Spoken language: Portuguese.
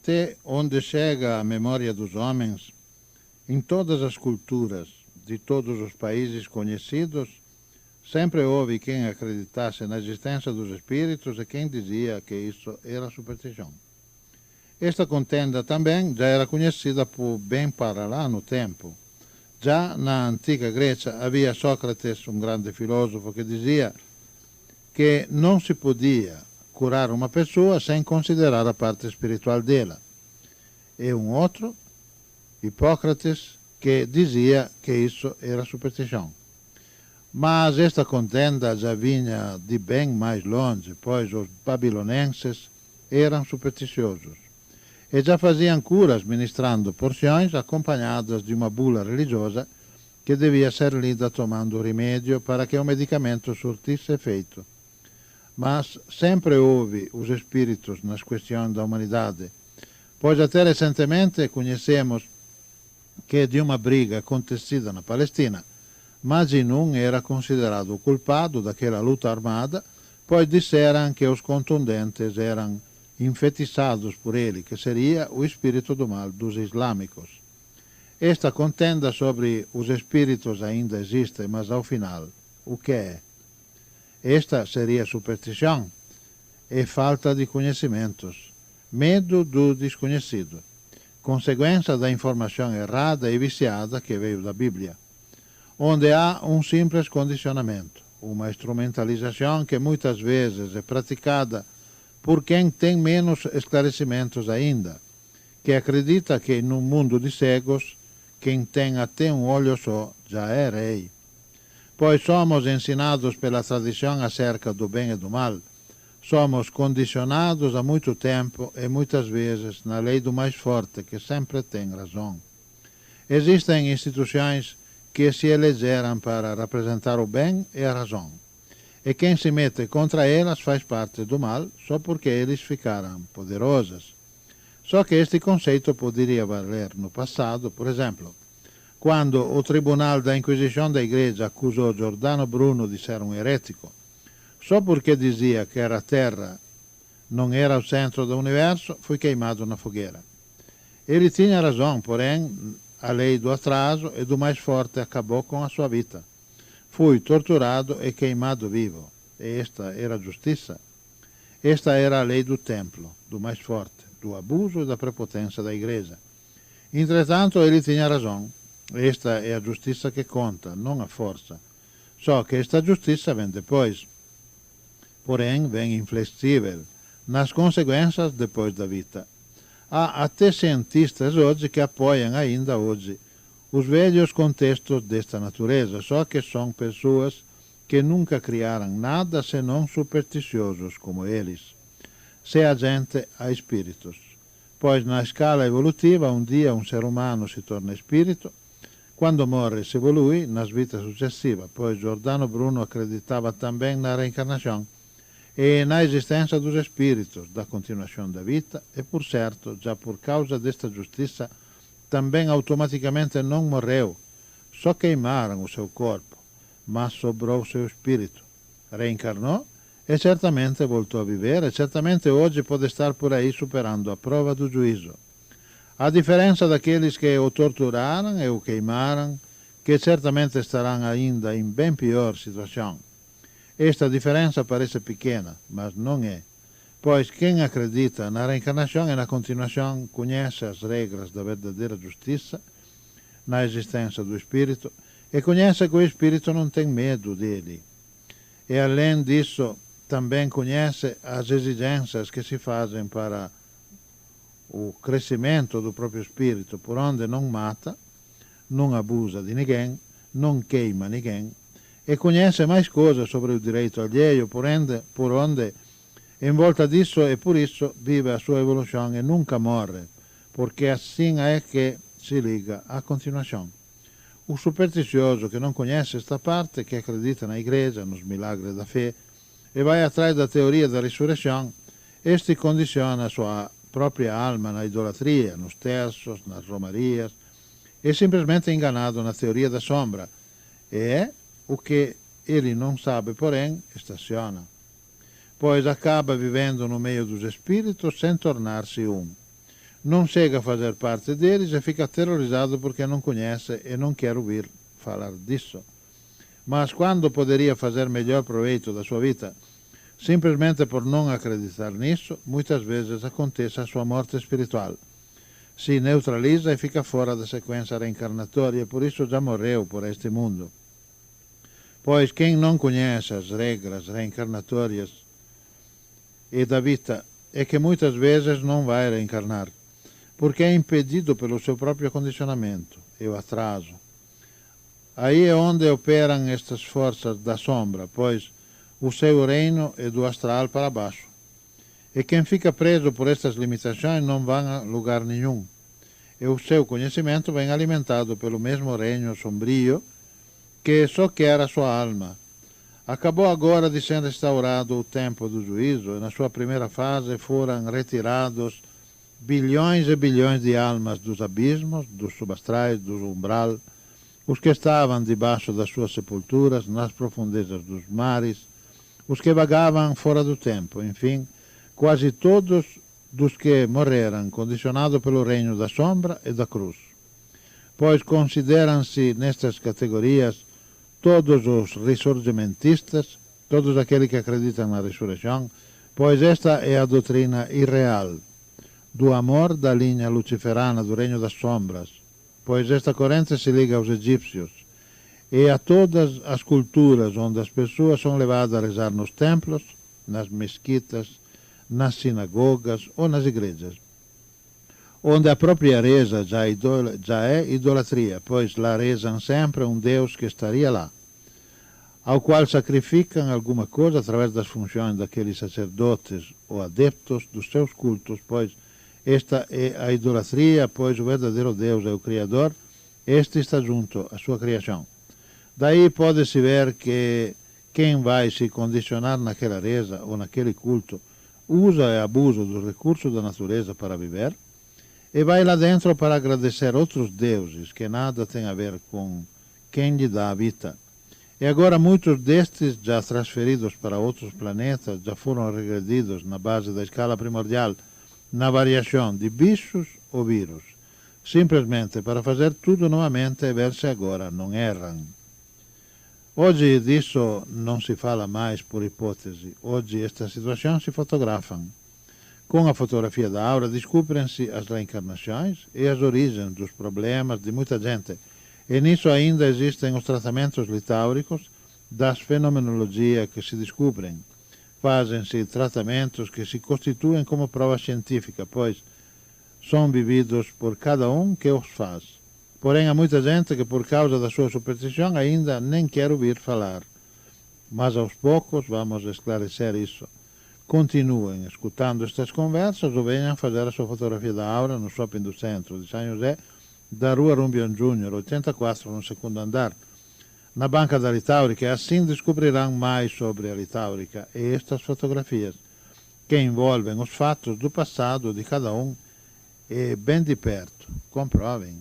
até onde chega a memória dos homens, em todas as culturas de todos os países conhecidos, sempre houve quem acreditasse na existência dos espíritos e quem dizia que isso era superstição. Esta contenda também já era conhecida por bem para lá no tempo. Já na antiga Grécia havia Sócrates, um grande filósofo, que dizia que não se podia curar uma pessoa sem considerar a parte espiritual dela. E um outro, Hipócrates, que dizia que isso era superstição. Mas esta contenda já vinha de bem mais longe, pois os babilonenses eram supersticiosos e já faziam curas ministrando porções acompanhadas de uma bula religiosa que devia ser lida tomando remédio para que o medicamento surtisse efeito. Mas sempre houve os espíritos nas questões da humanidade, pois até recentemente conhecemos que de uma briga acontecida na Palestina, Majnun era considerado o culpado daquela luta armada, pois disseram que os contundentes eram enfeitiçados por ele, que seria o espírito do mal dos islâmicos. Esta contenda sobre os espíritos ainda existe, mas ao final, o que é? Esta seria superstição e falta de conhecimentos, medo do desconhecido, consequência da informação errada e viciada que veio da Bíblia, onde há um simples condicionamento, uma instrumentalização que muitas vezes é praticada por quem tem menos esclarecimentos ainda, que acredita que num mundo de cegos, quem tem até um olho só já é rei. Pois somos ensinados pela tradição acerca do bem e do mal, somos condicionados há muito tempo e muitas vezes na lei do mais forte, que sempre tem razão. Existem instituições que se elegeram para representar o bem e a razão. E quem se mete contra elas faz parte do mal só porque eles ficaram poderosos. Só que este conceito poderia valer no passado, por exemplo, quando o Tribunal da Inquisição da Igreja acusou Giordano Bruno de ser um herético, só porque dizia que a Terra não era o centro do universo, foi queimado na fogueira. Ele tinha razão, porém, a lei do atraso e do mais forte acabou com a sua vida. Foi torturado e queimado vivo. E esta era a justiça. Esta era a lei do templo, do mais forte, do abuso e da prepotência da igreja. Entretanto, ele tinha razão. Esta é a justiça que conta, não a força. Só que esta justiça vem depois. Porém, vem inflexível, nas consequências depois da vida. Há até cientistas hoje que apoiam ainda hoje os velhos contextos desta natureza, só que são pessoas que nunca criaram nada senão supersticiosos como eles. Se a gente há espíritos, pois na escala evolutiva um dia um ser humano se torna espírito, quando morre se evolui nas vidas successive, pois Giordano Bruno acreditava também na reencarnação e na existência dos espíritos, da continuação da vida, e por certo, já por causa desta justiça, também automaticamente não morreu, só queimaram o seu corpo, mas sobrou o seu espírito. Reencarnou e certamente voltou a viver e certamente hoje pode estar por aí superando a prova do juízo. A diferença daqueles que o torturaram e o queimaram, que certamente estarão ainda em bem pior situação. Esta diferença parece pequena, mas não é, pois quem acredita na reencarnação e na continuação conhece as regras da verdadeira justiça, na existência do espírito, e conhece que o espírito não tem medo dele. E além disso, também conhece as exigências que se fazem para o crescimento do próprio espírito, por onde não mata, não abusa de ninguém, não queima ninguém, e conhece mais coisas sobre o direito alheio, por onde em volta disso e por isso vive a sua evolução e nunca morre, porque assim é que se liga à continuação. O supersticioso que não conhece esta parte, que acredita na igreja, nos milagres da fé, e vai atrás da teoria da ressurreição, este condiciona a sua própria alma na idolatria, nos terços, nas romarias, é simplesmente enganado na teoria da sombra, e é o que ele não sabe, porém, estaciona, pois acaba vivendo no meio dos espíritos sem tornar-se um. não chega a fazer parte deles e fica aterrorizado porque não conhece e não quer ouvir falar disso. Mas quando poderia fazer melhor proveito da sua vida, simplesmente por não acreditar nisso, muitas vezes acontece a sua morte espiritual. Se neutraliza e fica fora da sequência reencarnatória, por isso já morreu por este mundo. Pois quem não conhece as regras reencarnatórias e da vida é que muitas vezes não vai reencarnar, porque é impedido pelo seu próprio condicionamento e o atraso. Aí é onde operam estas forças da sombra, pois o seu reino é do astral para baixo. E quem fica preso por estas limitações não vai a lugar nenhum. E o seu conhecimento vem alimentado pelo mesmo reino sombrio que só quer a sua alma. Acabou agora de ser instaurado o tempo do juízo e na sua primeira fase foram retirados bilhões e bilhões de almas dos abismos, dos subastrais, do umbral, os que estavam debaixo das suas sepulturas, nas profundezas dos mares, os que vagavam fora do tempo, enfim, quase todos dos que morreram, condicionados pelo reino da sombra e da cruz. Pois consideram-se nestas categorias todos os ressurgimentistas, todos aqueles que acreditam na ressurreição, pois esta é a doutrina irreal do amor da linha luciferana do reino das sombras, pois esta corrente se liga aos egípcios e a todas as culturas onde as pessoas são levadas a rezar nos templos, nas mesquitas, nas sinagogas ou nas igrejas, onde a própria reza já é idolatria, pois lá rezam sempre um Deus que estaria lá, ao qual sacrificam alguma coisa através das funções daqueles sacerdotes ou adeptos dos seus cultos, pois esta é a idolatria, pois o verdadeiro Deus é o Criador, este está junto à sua criação. Daí pode-se ver que quem vai se condicionar naquela reza ou naquele culto usa e abusa dos recursos da natureza para viver e vai lá dentro para agradecer outros deuses que nada têm a ver com quem lhe dá a vida. E agora muitos destes, já transferidos para outros planetas, já foram regredidos na base da escala primordial, na variação de bichos ou vírus, simplesmente para fazer tudo novamente e ver se agora não erram. Hoje disso não se fala mais por hipótese. Hoje estas situações se fotografam. Com a fotografia da aura descobrem-se as reencarnações e as origens dos problemas de muita gente. E nisso ainda existem os tratamentos litáuricos das fenomenologias que se descobrem. Fazem-se tratamentos que se constituem como prova científica, pois são vividos por cada um que os faz. Porém, há muita gente que, por causa da sua superstição, ainda nem quer ouvir falar. Mas aos poucos vamos esclarecer isso. Continuem escutando estas conversas ou venham fazer a sua fotografia da aura no shopping do centro de São José, da Rua Rumbion Júnior, 84, no segundo andar, na banca da Litáurica, e assim descobrirão mais sobre a Litáurica e estas fotografias, que envolvem os fatos do passado de cada um e bem de perto. Comprovem.